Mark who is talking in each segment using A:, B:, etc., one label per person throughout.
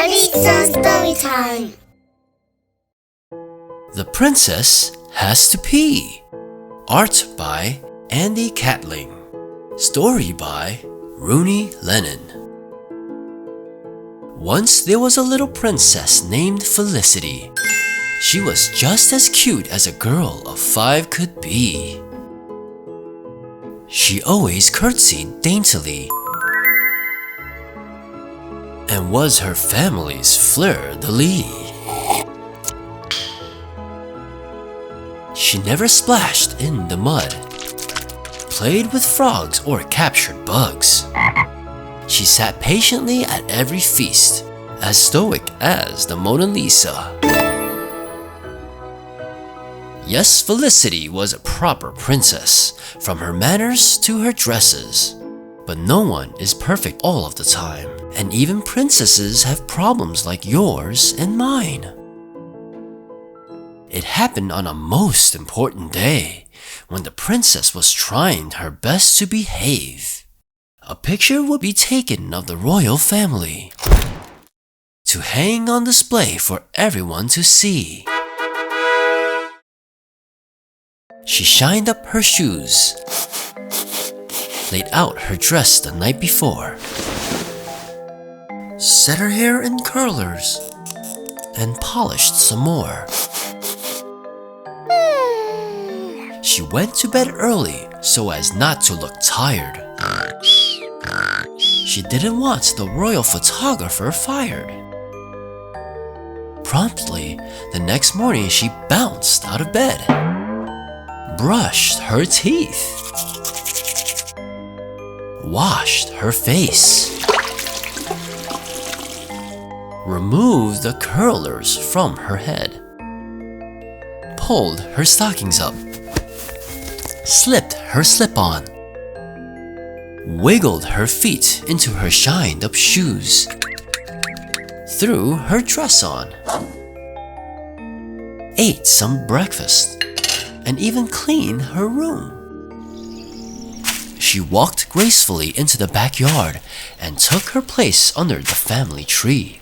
A: Buddy Son Storytime.
B: The Princess Has to Pee. Art by Andy Catling. Story by Rooney Lennon. Once there was a little princess named Felicity. She was just as cute as a girl of 5 could be. She always curtsied daintily and was her family's fleur-de-lis. She never splashed in the mud, played with frogs or captured bugs. She sat patiently at every feast, as stoic as the Mona Lisa. Yes, Felicity was a proper princess, from her manners to her dresses. But no one is perfect all of the time, and even princesses have problems like yours and mine. It happened on a most important day, when the princess was trying her best to behave. A picture would be taken of the royal family to hang on display for everyone to see. She shined up her shoes, laid out her dress the night before, set her hair in curlers, and polished some more. She went to bed early so as not to look tired. She didn't want the royal photographer fired. Promptly, the next morning she bounced out of bed, brushed her teeth, washed her face, removed the curlers from her head, pulled her stockings up, slipped her slip-on, wiggled her feet into her shined-up shoes, threw her dress on, ate some breakfast, and even cleaned her room. She walked gracefully into the backyard and took her place under the family tree.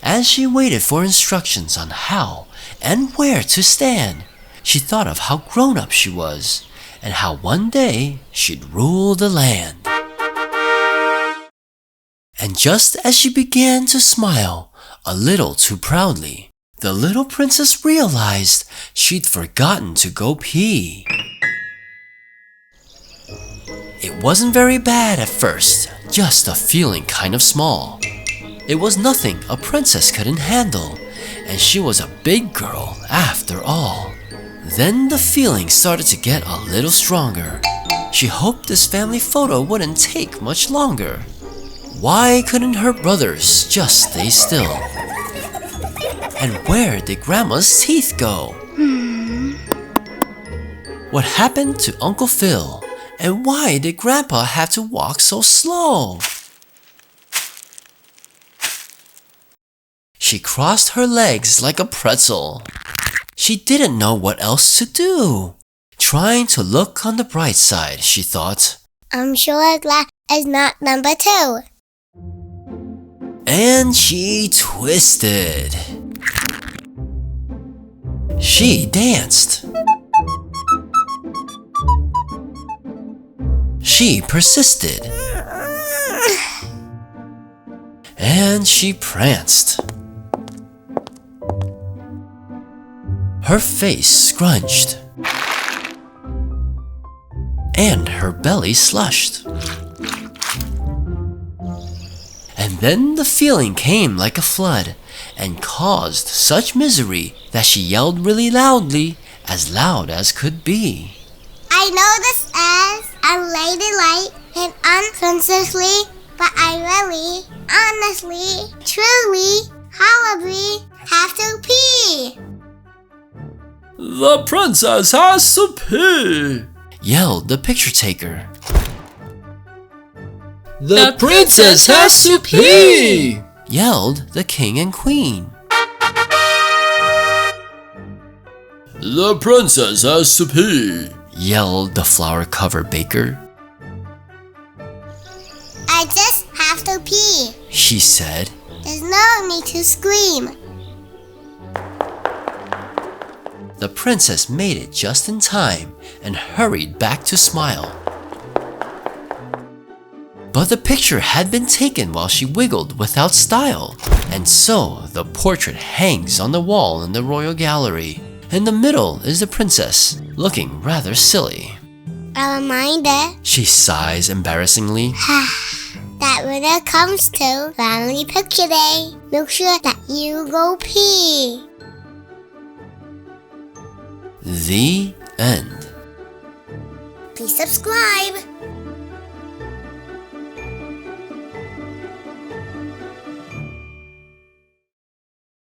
B: As she waited for instructions on how and where to stand, she thought of how grown-up she was and how one day she'd rule the land. And just as she began to smile, a little too proudly, the little princess realized she'd forgotten to go pee. It wasn't very bad at first, just a feeling kind of small. It was nothing a princess couldn't handle, and she was a big girl after all. Then the feeling started to get a little stronger. She hoped this family photo wouldn't take much longer. Why couldn't her brothers just stay still? And where did Grandma's teeth go? What happened to Uncle Phil? And why did Grandpa have to walk so slow? She crossed her legs like a pretzel. She didn't know what else to do. Trying to look on the bright side, she thought,
A: I'm sure glass is not number 2.
B: And she twisted. She danced. She persisted. And she pranced. Her face scrunched, and her belly slushed. And then the feeling came like a flood and caused such misery that she yelled really loudly, as loud as could be.
A: I know this is unladylike and unprincessly, but I really, honestly, truly, horribly have to pee.
B: The princess has to pee, yelled the picture taker.
C: The princess has to pee,
B: yelled the king and queen. The princess has to pee, yelled the flour-covered baker.
A: I just have to pee,
B: she said.
A: There's no need to scream.
B: The princess made it just in time and hurried back to smile. But the picture had been taken while she wiggled without style, and so the portrait hangs on the wall in the royal gallery. In the middle is the princess, looking rather silly.
A: A reminder
B: She sighs embarrassingly.
A: that when it comes to family picture day, make sure that you go pee.
B: The end.
A: Please subscribe.